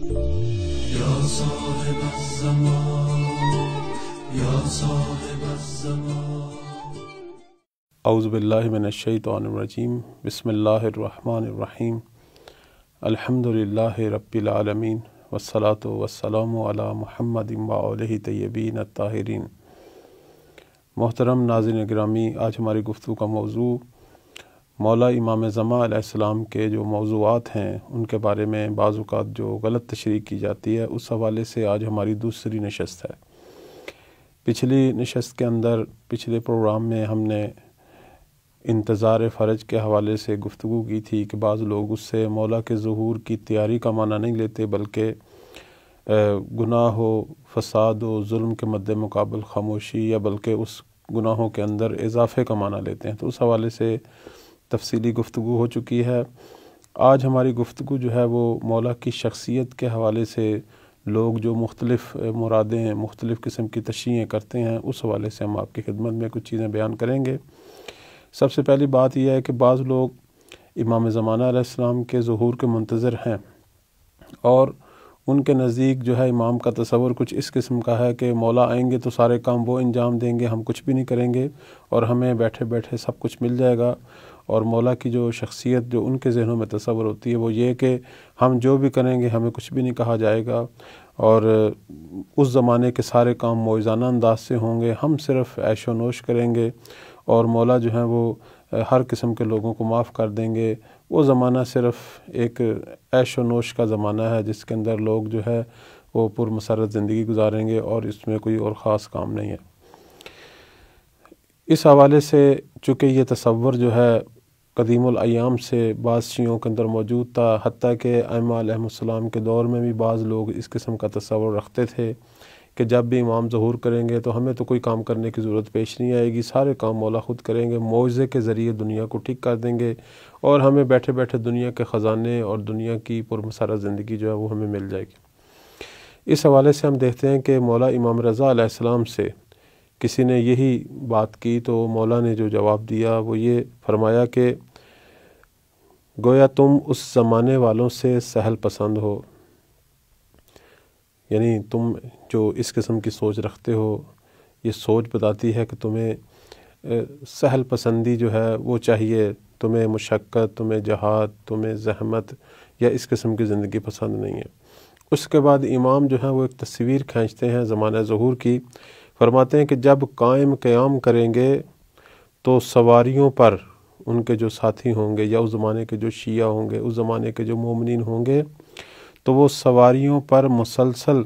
یا صاحب الزمان یا صاحب الزمان۔ اعوذ باللہ من الشیطان الرجیم، بسم اللہ الرحمن الرحیم، الحمد للہ رب العالمین، والصلاة والسلام علی محمد وآلہ طیبین الطاہرین۔ محترم ناظرین گرامی، آج ہماری گفتگو کا موضوع مولا امام زمان علیہ السلام کے جو موضوعات ہیں ان کے بارے میں بعض اوقات جو غلط تشریح کی جاتی ہے، اس حوالے سے آج ہماری دوسری نشست ہے۔ پچھلی نشست کے اندر، پچھلے پروگرام میں ہم نے انتظار فرج کے حوالے سے گفتگو کی تھی کہ بعض لوگ اس سے مولا کے ظہور کی تیاری کا معنی نہیں لیتے، بلکہ گناہ و فساد و ظلم کے مد مقابل خاموشی یا بلکہ اس گناہوں کے اندر اضافے کا معنی لیتے ہیں۔ تو اس حوالے سے تفصیلی گفتگو ہو چکی ہے۔ آج ہماری گفتگو جو ہے وہ مولا کی شخصیت کے حوالے سے لوگ جو مختلف مرادیں، مختلف قسم کی تشریحیں کرتے ہیں، اس حوالے سے ہم آپ کی خدمت میں کچھ چیزیں بیان کریں گے۔ سب سے پہلی بات یہ ہے کہ بعض لوگ امام زمانہ علیہ السلام کے ظہور کے منتظر ہیں، اور ان کے نزدیک جو ہے امام کا تصور کچھ اس قسم کا ہے کہ مولا آئیں گے تو سارے کام وہ انجام دیں گے، ہم کچھ بھی نہیں کریں گے اور ہمیں بیٹھے بیٹھے سب کچھ مل جائے گا۔ اور مولا کی جو شخصیت جو ان کے ذہنوں میں تصور ہوتی ہے وہ یہ کہ ہم جو بھی کریں گے ہمیں کچھ بھی نہیں کہا جائے گا، اور اس زمانے کے سارے کام معجزانہ انداز سے ہوں گے، ہم صرف عیش و نوش کریں گے، اور مولا جو ہیں وہ ہر قسم کے لوگوں کو معاف کر دیں گے۔ وہ زمانہ صرف ایک عیش و نوش کا زمانہ ہے جس کے اندر لوگ جو ہے وہ پر مسرت زندگی گزاریں گے، اور اس میں کوئی اور خاص کام نہیں ہے۔ اس حوالے سے چونکہ یہ تصور جو ہے قدیم الایام سے بعض شیعوں کے اندر موجود تھا، حتیٰ کہ ائمہ علیہ السلام کے دور میں بھی بعض لوگ اس قسم کا تصور رکھتے تھے کہ جب بھی امام ظہور کریں گے تو ہمیں تو کوئی کام کرنے کی ضرورت پیش نہیں آئے گی، سارے کام مولا خود کریں گے، معجزے کے ذریعے دنیا کو ٹھیک کر دیں گے، اور ہمیں بیٹھے بیٹھے دنیا کے خزانے اور دنیا کی پرمسرت زندگی جو ہے وہ ہمیں مل جائے گی۔ اس حوالے سے ہم دیکھتے ہیں کہ مولا امام رضا علیہ السلام سے کسی نے یہی بات کی تو مولا نے جو جواب دیا وہ یہ فرمایا کہ گویا تم اس زمانے والوں سے سہل پسند ہو، یعنی تم جو اس قسم کی سوچ رکھتے ہو، یہ سوچ بتاتی ہے کہ تمہیں سہل پسندی جو ہے وہ چاہیے، تمہیں مشقت، تمہیں جہاد، تمہیں زحمت یا اس قسم کی زندگی پسند نہیں ہے۔ اس کے بعد امام جو ہے وہ ایک تصویر کھینچتے ہیں زمانہ ظہور کی، فرماتے ہیں کہ جب قائم قیام کریں گے تو سواریوں پر ان کے جو ساتھی ہوں گے یا اس زمانے کے جو شیعہ ہوں گے، اس زمانے کے جو مومنین ہوں گے، تو وہ سواریوں پر مسلسل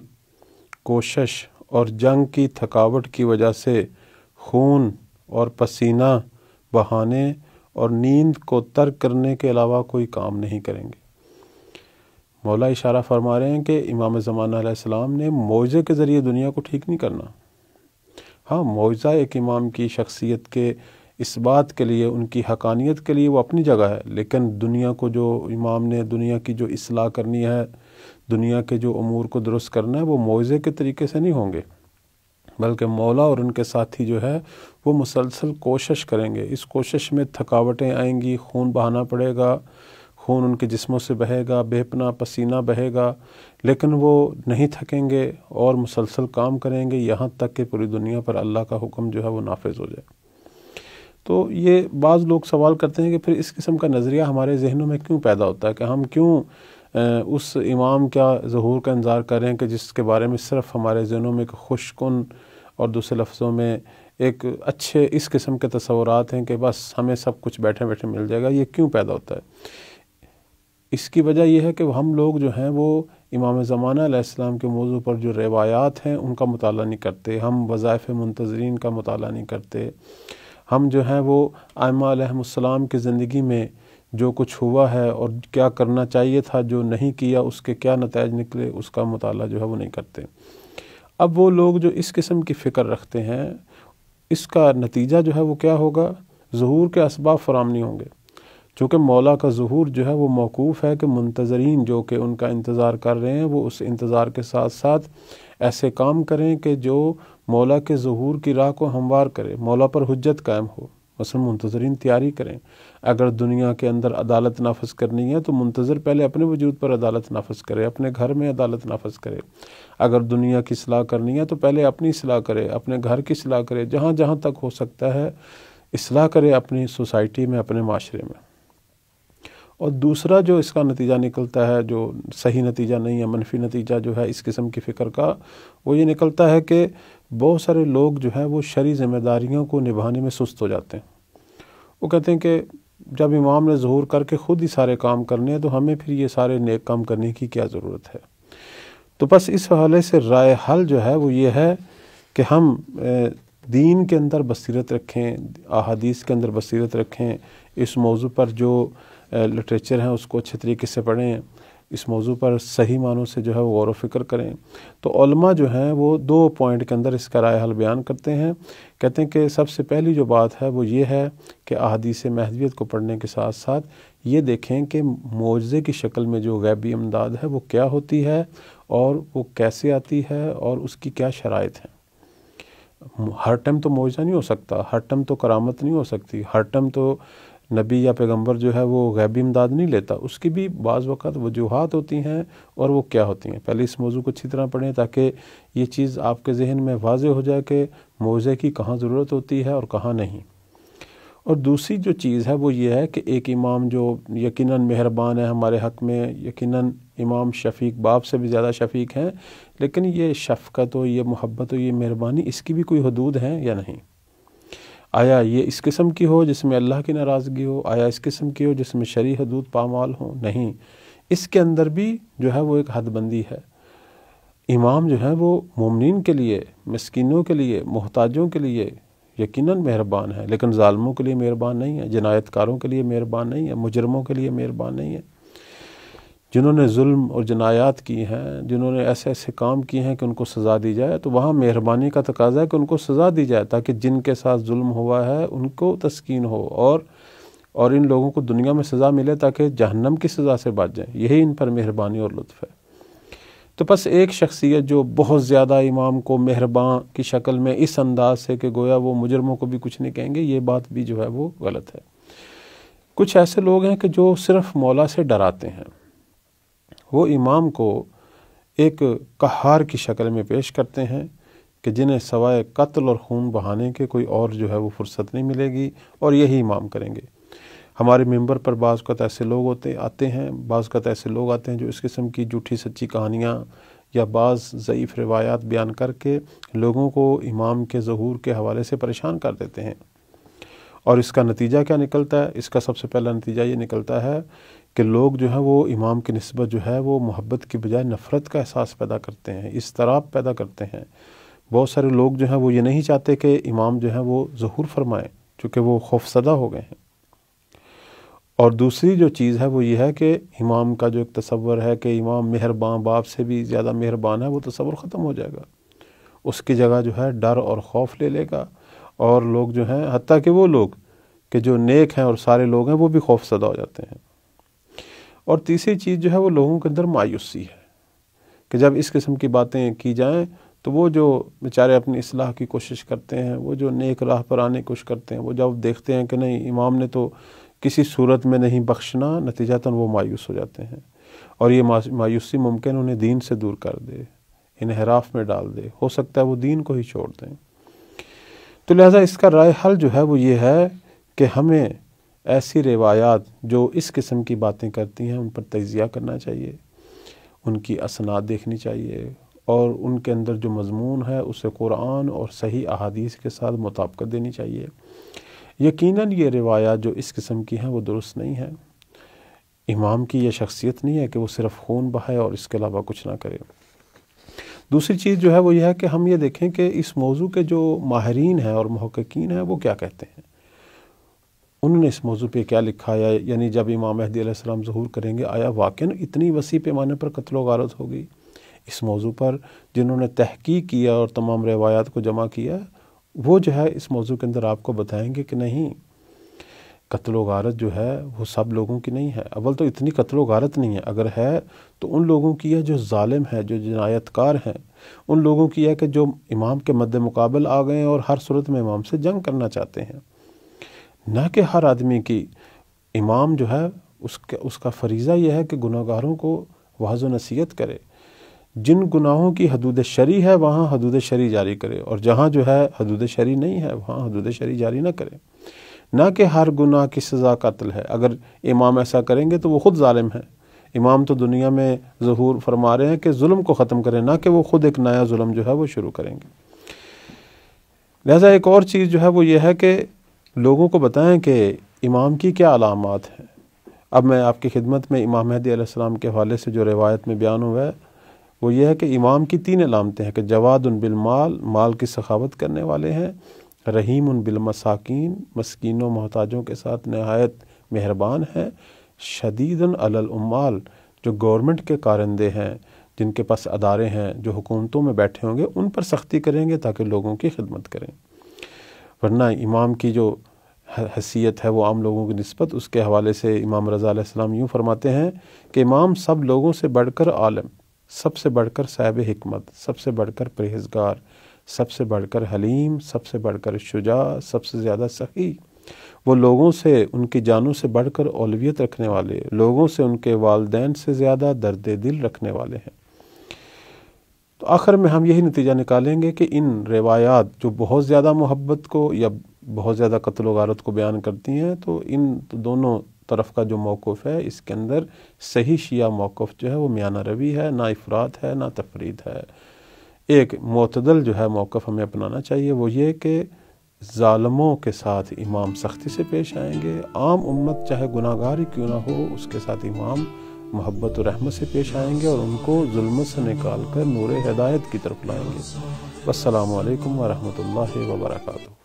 کوشش اور جنگ کی تھکاوٹ کی وجہ سے خون اور پسینہ بہانے اور نیند کو ترک کرنے کے علاوہ کوئی کام نہیں کریں گے۔ مولا اشارہ فرما رہے ہیں کہ امام زمانہ علیہ السلام نے معجزے کے ذریعے دنیا کو ٹھیک نہیں کرنا۔ ہاں، معجزہ ایک امام کی شخصیت کے اس بات کے لیے، ان کی حقانیت کے لیے وہ اپنی جگہ ہے، لیکن دنیا کو جو امام نے دنیا کی جو اصلاح کرنی ہے، دنیا کے جو امور کو درست کرنا ہے، وہ معجزے کے طریقے سے نہیں ہوں گے، بلکہ مولا اور ان کے ساتھی جو ہے وہ مسلسل کوشش کریں گے۔ اس کوشش میں تھکاوٹیں آئیں گی، خون بہانا پڑے گا، خون ان کے جسموں سے بہے گا، بے پناہ پسینہ بہے گا، لیکن وہ نہیں تھکیں گے اور مسلسل کام کریں گے یہاں تک کہ پوری دنیا پر اللہ کا حکم جو ہے وہ نافذ ہو جائے۔ تو یہ بعض لوگ سوال کرتے ہیں کہ پھر اس قسم کا نظریہ ہمارے ذہنوں میں کیوں پیدا ہوتا ہے کہ ہم کیوں اس امام کا ظہور کا انتظار کر رہے ہیں کہ جس کے بارے میں صرف ہمارے ذہنوں میں ایک خوش کن اور دوسرے لفظوں میں ایک اچھے اس قسم کے تصورات ہیں کہ بس ہمیں سب کچھ بیٹھے بیٹھے مل جائے گا۔ یہ کیوں پیدا ہوتا ہے؟ اس کی وجہ یہ ہے کہ ہم لوگ جو ہیں وہ امام زمانہ علیہ السلام کے موضوع پر جو روایات ہیں ان کا مطالعہ نہیں کرتے، ہم وظائف منتظرین کا مطالعہ نہیں کرتے، ہم جو ہیں وہ ائمہ علیہ السلام کی زندگی میں جو کچھ ہوا ہے اور کیا کرنا چاہیے تھا جو نہیں کیا، اس کے کیا نتائج نکلے، اس کا مطالعہ جو ہے وہ نہیں کرتے۔ اب وہ لوگ جو اس قسم کی فکر رکھتے ہیں، اس کا نتیجہ جو ہے وہ کیا ہوگا؟ ظہور کے اسباب فراہم نہیں ہوں گے، چونکہ مولا کا ظہور جو ہے وہ موقوف ہے کہ منتظرین جو کہ ان کا انتظار کر رہے ہیں وہ اس انتظار کے ساتھ ساتھ ایسے کام کریں کہ جو مولا کے ظہور کی راہ کو ہموار کرے، مولا پر حجت قائم ہو، مثلا منتظرین تیاری کریں. اگر دنیا کے اندر عدالت نافذ کرنی ہے تو منتظر پہلے اپنے وجود پر عدالت نافذ کرے، اپنے گھر میں عدالت نافذ کرے. اگر دنیا کی اصلاح کرنی ہے تو پہلے اپنی اصلاح کرے، اپنے گھر کی اصلاح کرے، جہاں جہاں تک ہو سکتا ہے اصلاح کرے اپنی سوسائٹی میں، اپنے معاشرے میں. اور دوسرا جو اس کا نتیجہ نکلتا ہے، جو صحیح نتیجہ نہیں ہے، منفی نتیجہ جو ہے اس قسم کی فکر کا، وہ یہ نکلتا ہے کہ بہت سارے لوگ جو ہیں وہ شرعی ذمہ داریوں کو نبھانے میں سست ہو جاتے ہیں. وہ کہتے ہیں کہ جب امام نے ظہور کر کے خود ہی سارے کام کرنے ہیں تو ہمیں پھر یہ سارے نیک کام کرنے کی کیا ضرورت ہے. تو بس اس حوالے سے رائے حل جو ہے وہ یہ ہے کہ ہم دین کے اندر بصیرت رکھیں، احادیث کے اندر بصیرت رکھیں، اس موضوع پر جو لٹریچر ہیں اس کو اچھے طریقے سے پڑھیں، اس موضوع پر صحیح معنوں سے جو ہے وہ غور و فکر کریں. تو علماء جو ہیں وہ 2 پوائنٹ کے اندر اس کا رائے حل بیان کرتے ہیں. کہتے ہیں کہ سب سے پہلی جو بات ہے وہ یہ ہے کہ احادیث مہدویت کو پڑھنے کے ساتھ ساتھ یہ دیکھیں کہ معجزے کی شکل میں جو غیبی امداد ہے وہ کیا ہوتی ہے اور وہ کیسے آتی ہے اور اس کی کیا شرائط ہیں. ہر ٹائم تو معجزہ نہیں ہو سکتا، ہر ٹائم تو کرامت نہیں ہو سکتی، ہر ٹائم تو نبی یا پیغمبر جو ہے وہ غیبی امداد نہیں لیتا. اس کی بھی بعض وقت وجوہات ہوتی ہیں اور وہ کیا ہوتی ہیں. پہلے اس موضوع کو اچھی طرح پڑھیں تاکہ یہ چیز آپ کے ذہن میں واضح ہو جائے کہ معجزے کی کہاں ضرورت ہوتی ہے اور کہاں نہیں. اور دوسری جو چیز ہے وہ یہ ہے کہ ایک امام جو یقیناً مہربان ہے ہمارے حق میں، یقیناً امام شفیق باپ سے بھی زیادہ شفیق ہیں، لیکن یہ شفقت و یہ محبت و یہ مہربانی اس کی بھی کوئی حدود ہیں یا نہیں. آیا یہ اس قسم کی ہو جس میں اللہ کی ناراضگی ہو؟ آیا اس قسم کی ہو جس میں شرعی حدود پامال ہوں؟ نہیں، اس کے اندر بھی جو ہے وہ ایک حد بندی ہے. امام جو ہے وہ مومنین کے لیے، مسکینوں کے لیے، محتاجوں کے لیے یقیناً مہربان ہے، لیکن ظالموں کے لیے مہربان نہیں ہے، جنایت کاروں کے لیے مہربان نہیں ہے، مجرموں کے لیے مہربان نہیں ہے. جنہوں نے ظلم اور جنایات کی ہیں، جنہوں نے ایسے ایسے کام کیے ہیں کہ ان کو سزا دی جائے، تو وہاں مہربانی کا تقاضا ہے کہ ان کو سزا دی جائے تاکہ جن کے ساتھ ظلم ہوا ہے ان کو تسکین ہو اور ان لوگوں کو دنیا میں سزا ملے تاکہ جہنم کی سزا سے بچ جائیں. یہی ان پر مہربانی اور لطف ہے. تو بس ایک شخصیت جو بہت زیادہ امام کو مہربان کی شکل میں اس انداز سے کہ گویا وہ مجرموں کو بھی کچھ نہیں کہیں گے، یہ بات بھی جو ہے وہ غلط ہے. کچھ ایسے لوگ ہیں کہ جو صرف مولا سے ڈراتے ہیں، وہ امام کو ایک قہار کی شکل میں پیش کرتے ہیں کہ جنہیں سوائے قتل اور خون بہانے کے کوئی اور جو ہے وہ فرصت نہیں ملے گی اور یہی امام کریں گے. ہمارے ممبر پر بعض اوقات ایسے لوگ آتے ہیں، بعض اوقات ایسے لوگ آتے ہیں جو اس قسم کی جھوٹی سچی کہانیاں یا بعض ضعیف روایات بیان کر کے لوگوں کو امام کے ظہور کے حوالے سے پریشان کر دیتے ہیں. اور اس کا نتیجہ کیا نکلتا ہے؟ اس کا سب سے پہلا نتیجہ یہ نکلتا ہے کہ لوگ جو ہیں وہ امام کی نسبت جو ہے وہ محبت کی بجائے نفرت کا احساس پیدا کرتے ہیں، اضطراب پیدا کرتے ہیں. بہت سارے لوگ جو ہیں وہ یہ نہیں چاہتے کہ امام جو ہے وہ ظہور فرمائیں، چونکہ وہ خوفزدہ ہو گئے ہیں. اور دوسری جو چیز ہے وہ یہ ہے کہ امام کا جو ایک تصور ہے کہ امام مہربان، باپ سے بھی زیادہ مہربان ہے، وہ تصور ختم ہو جائے گا. اس کی جگہ جو ہے ڈر اور خوف لے لے گا، اور لوگ جو ہیں حتیٰ کہ وہ لوگ کہ جو نیک ہیں اور سارے لوگ ہیں وہ بھی خوف زدہ ہو جاتے ہیں. اور تیسری چیز جو ہے وہ لوگوں کے اندر مایوسی ہے کہ جب اس قسم کی باتیں کی جائیں تو وہ جو بیچارے اپنی اصلاح کی کوشش کرتے ہیں، وہ جو نیک راہ پر آنے کی کوشش کرتے ہیں، وہ جب دیکھتے ہیں کہ نہیں امام نے تو کسی صورت میں نہیں بخشنا، نتیجتاً وہ مایوس ہو جاتے ہیں. اور یہ مایوسی ممکن انہیں دین سے دور کر دے، انحراف میں ڈال دے، ہو سکتا ہے وہ دین کو ہی چھوڑ دیں. تو لہٰذا اس کا رائے حل جو ہے وہ یہ ہے کہ ہمیں ایسی روایات جو اس قسم کی باتیں کرتی ہیں ان پر تجزیہ کرنا چاہیے، ان کی اسناد دیکھنی چاہیے، اور ان کے اندر جو مضمون ہے اسے قرآن اور صحیح احادیث کے ساتھ مطابقت دینی چاہیے. یقیناً یہ روایات جو اس قسم کی ہیں وہ درست نہیں ہیں. امام کی یہ شخصیت نہیں ہے کہ وہ صرف خون بہائے اور اس کے علاوہ کچھ نہ کرے. دوسری چیز جو ہے وہ یہ ہے کہ ہم یہ دیکھیں کہ اس موضوع کے جو ماہرین ہیں اور محققین ہیں وہ کیا کہتے ہیں، انہوں نے اس موضوع پہ کیا لکھا ہے. یعنی جب امام مہدی علیہ السلام ظہور کریں گے، آیا واقعاً اتنی وسیع پیمانے پر قتل و غارت ہوگی؟ اس موضوع پر جنہوں نے تحقیق کیا اور تمام روایات کو جمع کیا، وہ جو ہے اس موضوع کے اندر آپ کو بتائیں گے کہ نہیں، قتل و غارت جو ہے وہ سب لوگوں کی نہیں ہے. اول تو اتنی قتل و غارت نہیں ہے، اگر ہے تو ان لوگوں کی ہے جو ظالم ہے، جو جنایت کار ہیں، ان لوگوں کی ہے کہ جو امام کے مد مقابل آ گئے اور ہر صورت میں امام سے جنگ کرنا چاہتے ہیں. نہ کہ ہر آدمی کی امام جو ہے اس کا فریضہ یہ ہے کہ گناہگاروں کو واعظ و نصیحت کرے، جن گناہوں کی حدود شرعی ہے وہاں حدود شرعی جاری کرے، اور جہاں جو ہے حدود شرعی نہیں ہے وہاں حدود شرعی جاری نہ کرے۔ نہ کہ ہر گناہ کی سزا قتل ہے، اگر امام ایسا کریں گے تو وہ خود ظالم ہیں۔ امام تو دنیا میں ظہور فرما رہے ہیں کہ ظلم کو ختم کریں، نہ کہ وہ خود ایک نیا ظلم جو ہے وہ شروع کریں گے۔ لہٰذا ایک اور چیز جو ہے وہ یہ ہے کہ لوگوں کو بتائیں کہ امام کی کیا علامات ہیں۔ اب میں آپ کی خدمت میں امام مہدی علیہ السلام کے حوالے سے جو روایت میں بیان ہوا ہے وہ یہ ہے کہ امام کی 3 علامتیں ہیں کہ جواد بالمال، مال کی سخاوت کرنے والے ہیں، رحیم بالمساکین، مسکین و محتاجوں کے ساتھ نہایت مہربان ہیں، شدید علی العمال، جو گورنمنٹ کے کارندے ہیں، جن کے پاس ادارے ہیں، جو حکومتوں میں بیٹھے ہوں گے، ان پر سختی کریں گے تاکہ لوگوں کی خدمت کریں۔ ورنہ امام کی جو حیثیت ہے وہ عام لوگوں کی نسبت، اس کے حوالے سے امام رضا علیہ السلام یوں فرماتے ہیں کہ امام سب لوگوں سے بڑھ کر عالم، سب سے بڑھ کر صاحب حکمت، سب سے بڑھ کر پرہیزگار، سب سے بڑھ کر حلیم، سب سے بڑھ کر شجاع، سب سے زیادہ سخی، وہ لوگوں سے ان کی جانوں سے بڑھ کر اولویت رکھنے والے، لوگوں سے ان کے والدین سے زیادہ درد دل رکھنے والے ہیں۔ تو آخر میں ہم یہی نتیجہ نکالیں گے کہ ان روایات جو بہت زیادہ محبت کو یا بہت زیادہ قتل و غارت کو بیان کرتی ہیں، تو ان دونوں طرف کا جو موقف ہے اس کے اندر صحیح شیعہ موقف جو ہے وہ میانہ روی ہے، نہ افراط ہے نہ تفرید ہے۔ ایک معتدل جو ہے موقف ہمیں اپنانا چاہیے، وہ یہ کہ ظالموں کے ساتھ امام سختی سے پیش آئیں گے، عام امت چاہے گناہ گار ہی کیوں نہ ہو اس کے ساتھ امام محبت و رحمت سے پیش آئیں گے اور ان کو ظلمت سے نکال کر نور ہدایت کی طرف لائیں گے۔ والسلام علیکم ورحمۃ اللہ وبرکاتہ۔